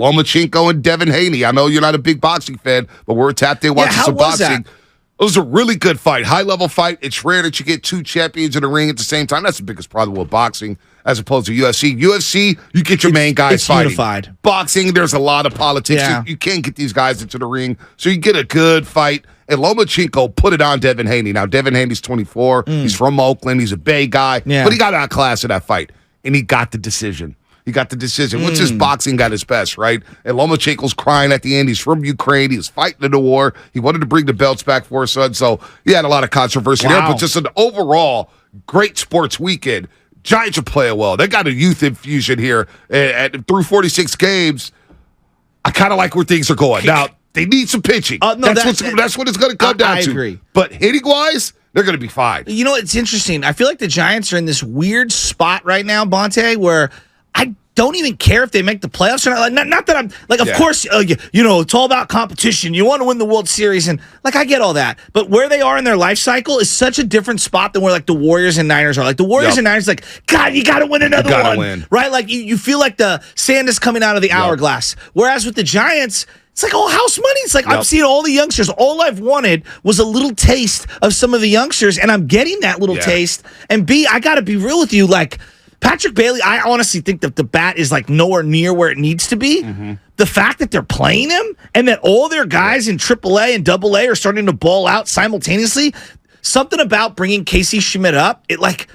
Lomachenko and Devin Haney. I know you're not a big boxing fan, but we're tapped in watching some boxing. It was a really good fight, high-level fight. It's rare that you get two champions in the ring at the same time. That's the biggest problem with boxing as opposed to UFC. UFC, you get your main guys fighting. Unified. Boxing, there's a lot of politics. Yeah. You can't get these guys into the ring, so you get a good fight. And Lomachenko put it on Devin Haney. Now, Devin Haney's 24. He's from Oakland. He's a Bay guy. Yeah. But he got outclassed in that fight, and he got the decision. What's his boxing at his best, right? And Lomachenko's crying at the end. He's from Ukraine. He was fighting in the war. He wanted to bring the belts back for his son. So he had a lot of controversy there. But just an overall great sports weekend. Giants are playing well. They got a youth infusion here. Through 46 games, I kind of like where things are going. Now, they need some pitching. That's what it's going to come down to. I agree. But hitting-wise, they're going to be fine. You know, it's interesting. I feel like the Giants are in this weird spot right now, Bonte, where I don't even care if they make the playoffs or not. Not that I'm like, of course, you know, it's all about competition. You want to win the World Series, and like I get all that. But where they are in their life cycle is such a different spot than where like the Warriors and Niners are. Like the Warriors and Niners, like God, you got to win another one, right? Like you feel like the sand is coming out of the hourglass. Whereas with the Giants, it's like all house money. It's like I'm seeing all the youngsters. All I've wanted was a little taste of some of the youngsters, and I'm getting that little taste. And B, I got to be real with you, like. Patrick Bailey, I honestly think that the bat is like nowhere near where it needs to be. The fact that they're playing him and that all their guys in AAA and AA are starting to ball out simultaneously, something about bringing Casey Schmitt up, it like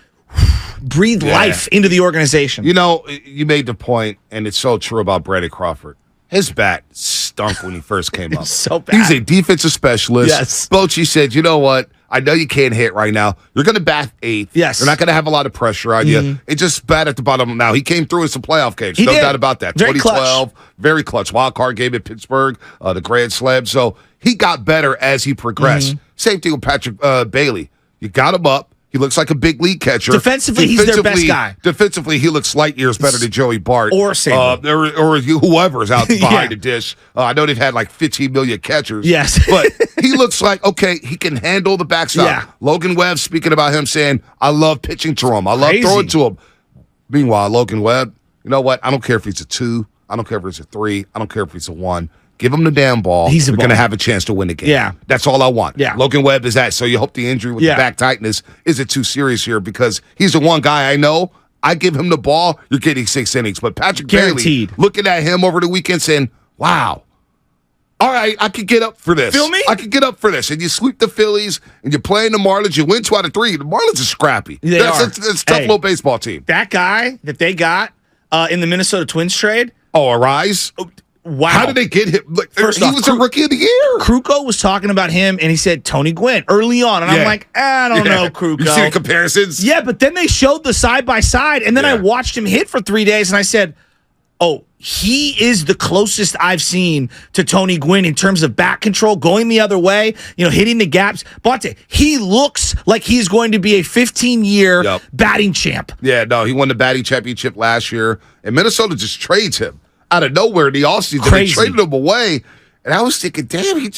breathed life into the organization. You know, you made the point, and it's so true about Brandon Crawford. His bat stunk when he first came up. So bad. He's a defensive specialist. Yes. Bochy said, you know what? I know you can't hit right now. You're going to bat eighth. Yes. You're not going to have a lot of pressure on you. It's just bad at the bottom. Now, he came through in some playoff games. He no did. doubt about that. Very 2012, very clutch. Wild card game at Pittsburgh, the Grand Slam. So he got better as he progressed. Same thing with Patrick Bailey. You got him up. He looks like a big league catcher. Defensively, he's their best guy. Defensively, he looks light years better than Joey Bart. Or Saber. Or whoever's out behind the dish. I know they've had like 15 million catchers. Yes. But he looks like, okay, he can handle the backstop. Yeah. Logan Webb speaking about him saying, I love pitching to him. I love throwing to him. Meanwhile, Logan Webb, you know what? I don't care if he's a 2. I don't care if he's a 3. I don't care if he's a 1. Give him the damn ball. We're going to have a chance to win the game. Yeah. That's all I want. Yeah. Logan Webb is that. So you hope the injury with the back tightness isn't too serious here because he's the one guy I know. I give him the ball, you're getting 6 innings. But Patrick Bailey, looking at him over the weekend saying, wow, all right, I could get up for this. Feel me? I could get up for this. And you sweep the Phillies, and you're playing the Marlins. You win 2 out of 3. The Marlins are scrappy. That's a tough little baseball team. That guy that they got in the Minnesota Twins trade. Oh, Arise? Wow. How did they get him? Like, First he off, was a rookie of the year. Kruko was talking about him, and he said Tony Gwynn early on. And I'm like, I don't know, Kruko. You see the comparisons? Yeah, but then they showed the side-by-side, and then I watched him hit for 3 days, and I said, oh, he is the closest I've seen to Tony Gwynn in terms of back control, going the other way, hitting the gaps. Bonte, he looks like he's going to be a 15-year batting champ. Yeah, no, he won the batting championship last year, and Minnesota just trades him out of nowhere in the offseason. They traded him away, and I was thinking, damn, he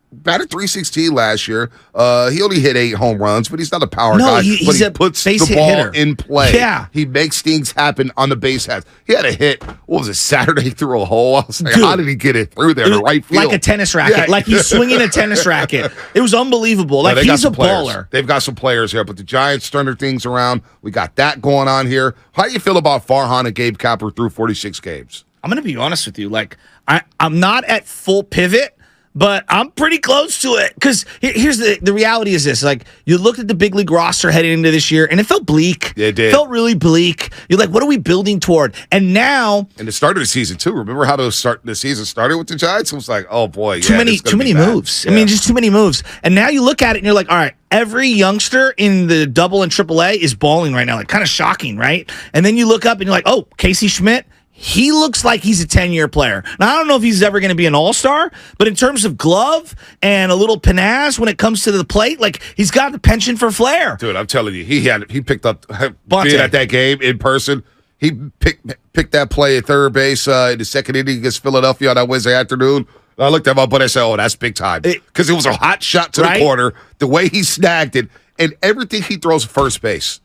batted .316 last year. He only hit 8 home runs, but he's not a power guy. But he puts the ball hitter in play. Yeah. He makes things happen on the base paths. He had a hit, what was it, Saturday through a hole? I was like, how did he get it through there to right field? Like a tennis racket. Yeah. Like he's swinging a tennis racket. It was unbelievable. Like he's a baller. They've got some players here, but the Giants turn their things around. We got that going on here. How do you feel about Farhan and Gabe Kapler through 46 games? I'm going to be honest with you. Like, I'm not at full pivot, but I'm pretty close to it. Because here's the reality is this. Like, you looked at the big league roster heading into this year, and it felt bleak. It did. It felt really bleak. You're like, what are we building toward? And now... And the start of the season, too. Remember how the season started with the Giants? It was like, oh, boy, too many moves. Yeah. I mean, just too many moves. And now you look at it, and you're like, all right, every youngster in the double and AAA is balling right now. Like, kind of shocking, right? And then you look up, and you're like, oh, Casey Schmitt, he looks like he's a 10-year player. Now, I don't know if he's ever going to be an all-star, but in terms of glove and a little panache when it comes to the plate, like, he's got the penchant for flair. Dude, I'm telling you, he picked up, being at that game in person, he picked that play at third base in the second inning against Philadelphia on that Wednesday afternoon. I looked at my buddy and I said, oh, that's big time. Because it was a hot shot to the corner, the way he snagged it, and everything he throws at first base.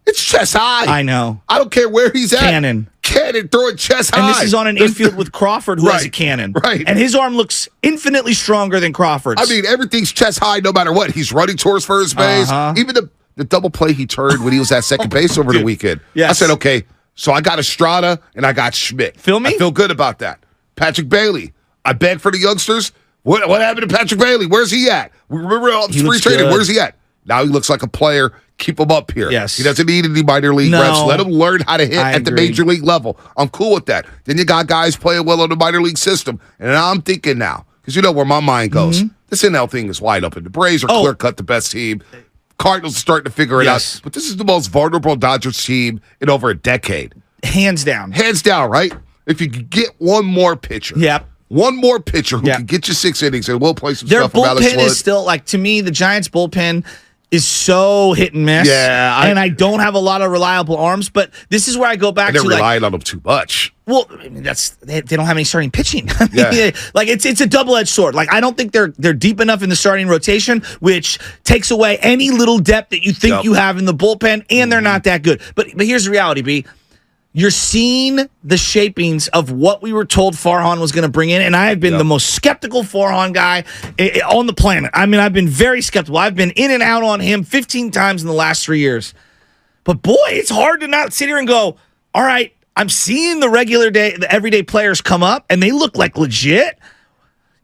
It's chest high. I know. I don't care where he's at. Cannon. cannon throwing chest high. And this is on an infield with Crawford, who has a cannon. Right. And his arm looks infinitely stronger than Crawford's. I mean, everything's chest high no matter what. He's running towards first base. Even the double play he turned when he was at second base over the weekend. Yes. I said, okay, so I got Estrada and I got Schmitt. Feel me? I feel good about that. Patrick Bailey. I begged for the youngsters. What happened to Patrick Bailey? Where's he at? We remember spring training. Where's he at? Now he looks like a player. Keep him up here. Yes. He doesn't need any minor league reps. Let him learn how to hit at the major league level. I'm cool with that. Then you got guys playing well in the minor league system. And I'm thinking now, because you know where my mind goes. This NL thing is wide open. The Braves are clear-cut the best team. Cardinals are starting to figure it out. But this is the most vulnerable Dodgers team in over a decade. Hands down. Hands down, right? If you could get one more pitcher. Yep. One more pitcher who can get you 6 innings and we'll play some Their stuff from Alex bullpen Wood. is still, like, to me, the Giants' bullpen is so hit and miss. Yeah. And I don't have a lot of reliable arms, but this is where I go back to, they're relying on them too much. Well, I mean, they don't have any starting pitching. Yeah. Like it's a double-edged sword. Like I don't think they're deep enough in the starting rotation, which takes away any little depth that you think you have in the bullpen, and they're not that good. But here's the reality, B. You're seeing the shapings of what we were told Farhan was going to bring in, and I have been the most skeptical Farhan guy on the planet. I mean, I've been very skeptical. I've been in and out on him 15 times in the last 3 years. But boy, it's hard to not sit here and go, all right, I'm seeing the everyday players come up, and they look like legit.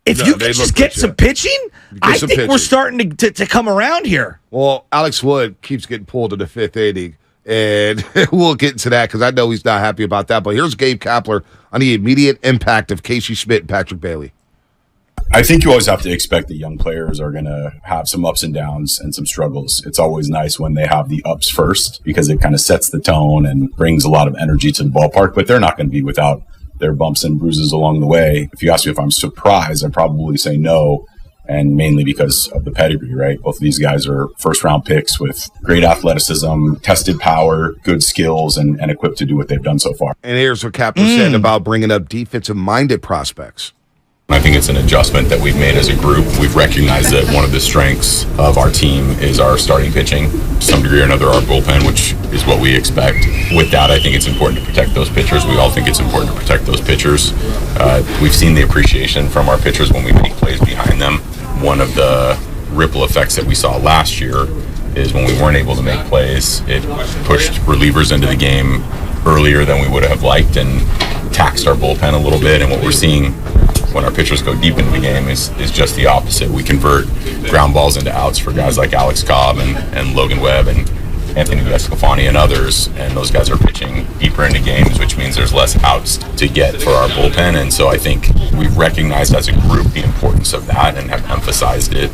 If you can just get some pitching, I think we're starting to come around here. Well, Alex Wood keeps getting pulled in the 5th inning. And we'll get into that because I know he's not happy about that. But here's Gabe Kapler on the immediate impact of Casey Schmitt and Patrick Bailey. I think you always have to expect that young players are going to have some ups and downs and some struggles. It's always nice when they have the ups first because it kind of sets the tone and brings a lot of energy to the ballpark. But they're not going to be without their bumps and bruises along the way. If you ask me if I'm surprised, I'd probably say no. And mainly because of the pedigree, right? Both of these guys are first-round picks with great athleticism, tested power, good skills, and equipped to do what they've done so far. And here's what Kapler said about bringing up defensive-minded prospects. I think it's an adjustment that we've made as a group. We've recognized that one of the strengths of our team is our starting pitching, to some degree or another our bullpen, which is what we expect. With that, I think it's important to protect those pitchers. We all think it's important to protect those pitchers. We've seen the appreciation from our pitchers when we make plays behind them. One of the ripple effects that we saw last year is when we weren't able to make plays, it pushed relievers into the game earlier than we would have liked and taxed our bullpen a little bit. And what we're seeing when our pitchers go deep into the game is just the opposite. We convert ground balls into outs for guys like Alex Cobb and Logan Webb and Anthony Escalfani and others, and those guys are pitching deeper into games, which means there's less outs to get for our bullpen. And so I think we've recognized as a group the importance of that and have emphasized it.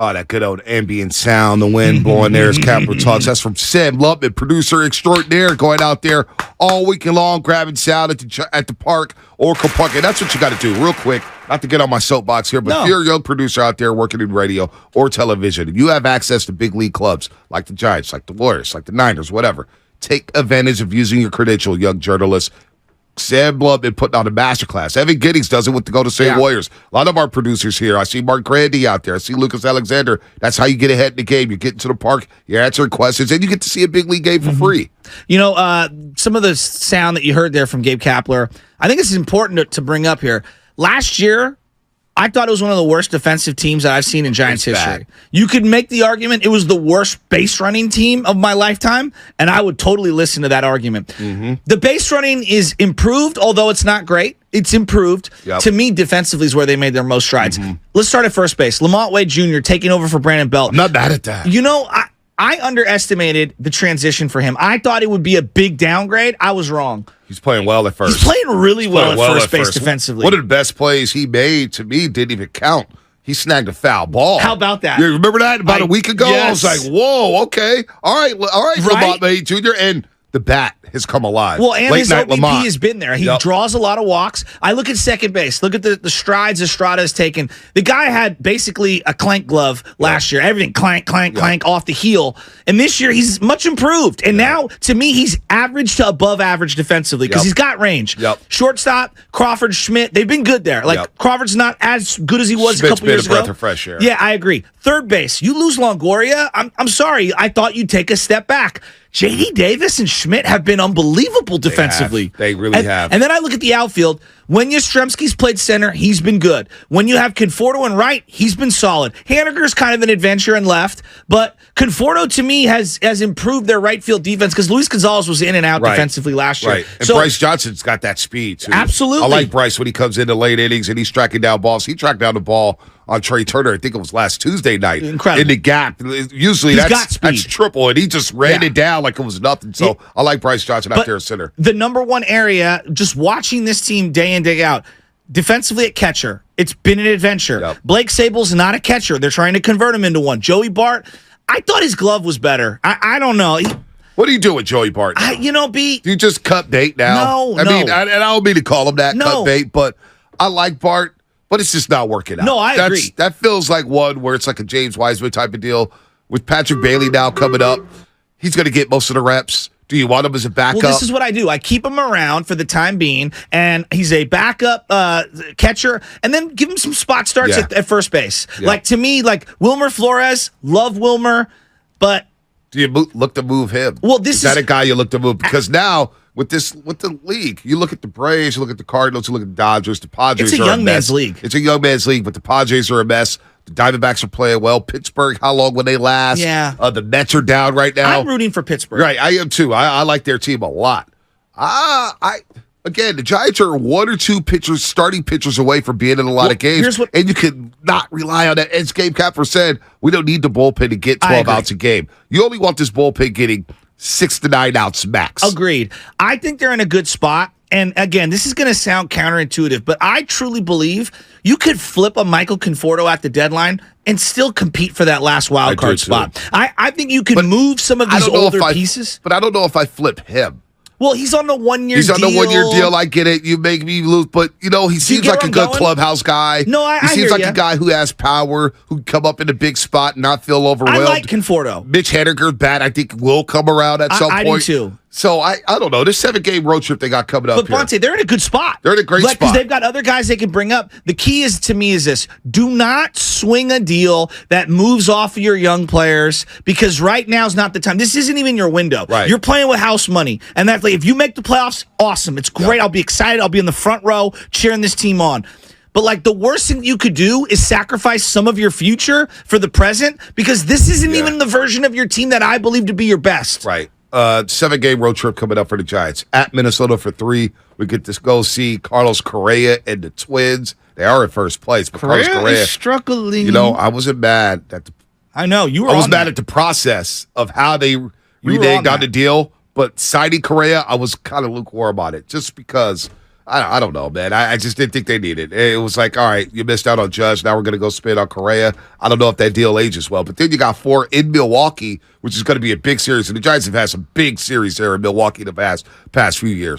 Oh, that good old ambient sound, the wind blowing there as Kapler talks. That's from Sam Lupman, producer extraordinaire, going out there all weekend long, grabbing sound at the park, Oracle Park. And that's what you got to do real quick. Not to get on my soapbox here, but if you're a young producer out there working in radio or television, and you have access to big league clubs like the Giants, like the Warriors, like the Niners, whatever, take advantage of using your credential, young journalists. Sam Lubman putting on a masterclass. Evan Giddings does it with the Golden State Warriors. A lot of our producers here. I see Mark Grandy out there. I see Lucas Alexander. That's how you get ahead in the game. You get into the park, you're answering questions, and you get to see a big league game for free. You know, some of the sound that you heard there from Gabe Kapler, I think this is important to bring up here. Last year, I thought it was one of the worst defensive teams that I've seen in Giants history. You could make the argument it was the worst base running team of my lifetime, and I would totally listen to that argument. The base running is improved, although it's not great. It's improved. To me, defensively is where they made their most strides. Let's start at first base. Lamont Wade Jr. taking over for Brandon Belt. I'm not bad at that. You know, I underestimated the transition for him. I thought it would be a big downgrade. I was wrong. He's playing well at first. He's playing really well at first base defensively. One of the best plays he made, to me, didn't even count. He snagged a foul ball. How about that? You remember that about a week ago? Yes. I was like, whoa, okay. All right, Lamont Wade Jr., and the bat has come alive. Well, and his OBP Lamont has been there. He draws a lot of walks. I look at second base. Look at the strides Estrada has taken. The guy had basically a clank glove last year. Everything clank, clank, clank off the heel. And this year, he's much improved. And now, to me, he's average to above average defensively because he's got range. Shortstop, Crawford, Schmitt, they've been good there. Like, Crawford's not as good as he was a couple years ago. Breath of fresh air. Yeah, I agree. Third base, you lose Longoria. I'm sorry. I thought you'd take a step back. J.D. Davis and Schmitt have been unbelievable defensively. They really have. And then I look at the outfield. When Yastrzemski's played center, he's been good. When you have Conforto in right, he's been solid. Haniger's kind of an adventure in left, but Conforto to me has improved their right field defense because Luis Gonzalez was in and out defensively last year. Right. And Bryce Johnson's got that speed too. Absolutely. I like Bryce when he comes into late innings and he's tracking down balls. He tracked down the ball on Trey Turner. I think it was last Tuesday night. Incredible. In the gap. Usually that's triple, and he just ran it down like it was nothing. So I like Bryce Johnson out there at center. The number one area, just watching this team day in, day out, defensively at catcher, it's been an adventure. Yep. Blake Sable's not a catcher. They're trying to convert him into one. Joey Bart, I thought his glove was better. I don't know. What do you do with Joey Bart now? B. Do you just cut bait now? No, I mean, I don't mean to call him that, cut bait, but I like Bart. But it's just not working out. No, I agree. That feels like one where it's like a James Wiseman type of deal. With Patrick Bailey now coming up, he's going to get most of the reps. Do you want him as a backup? Well, this is what I do. I keep him around for the time being, and he's a backup catcher, and then give him some spot starts at first base. Yeah. Like, to me, like Wilmer Flores, love Wilmer, but... Do you look to move him? Well, is that a guy you look to move? Because now... With the league, you look at the Braves, you look at the Cardinals, you look at the Dodgers, the Padres. It's a young man's league. It's a young man's league, but the Padres are a mess. The Diamondbacks are playing well. Pittsburgh, how long will they last? Yeah. The Mets are down right now. I'm rooting for Pittsburgh. Right, I am too. I like their team a lot. Again, the Giants are one or two starting pitchers away from being in a lot of games, and you can not rely on that. As Gabe Kapler said, we don't need the bullpen to get 12 outs a game. You only want this bullpen getting 6 to 9 outs max. Agreed. I think they're in a good spot. And again, this is going to sound counterintuitive, but I truly believe you could flip a Michael Conforto at the deadline and still compete for that last wild card spot. I think you can move some of these older pieces. But I don't know if I flip him. Well, he's on the 1 year deal. He's on the 1 year deal. I get it. You make me lose. But, he seems like a good clubhouse guy. No, I hear He seems like a guy who has power, who can come up in a big spot and not feel overwhelmed. I like Conforto. Mitch Haniger's bat, I think, will come around at some point. I do too. So, I don't know. This 7-game road trip they got coming up here. But, Bonte, they're in a good spot. They're in a great spot. Because they've got other guys they can bring up. The key to me is this. Do not swing a deal that moves off of your young players because right now is not the time. This isn't even your window. Right. You're playing with house money. And that's like, if you make the playoffs, awesome. It's great. Yeah. I'll be excited. I'll be in the front row cheering this team on. But, the worst thing you could do is sacrifice some of your future for the present because this isn't even the version of your team that I believe to be your best. Right. 7-game road trip coming up for the Giants. At Minnesota for 3. We get to go see Carlos Correa and the Twins. They are in first place. But Carlos Correa is struggling. I wasn't mad at I know. You were I was mad at the process of how they reneged on the deal. But signing Correa, I was kind of lukewarm on it. Just because, I don't know, man. I just didn't think they needed it. It was like, all right, you missed out on Judge. Now we're going to go spend on Correa. I don't know if that deal ages well. But then you got 4 in Milwaukee, which is going to be a big series. And the Giants have had some big series there in Milwaukee the past few years.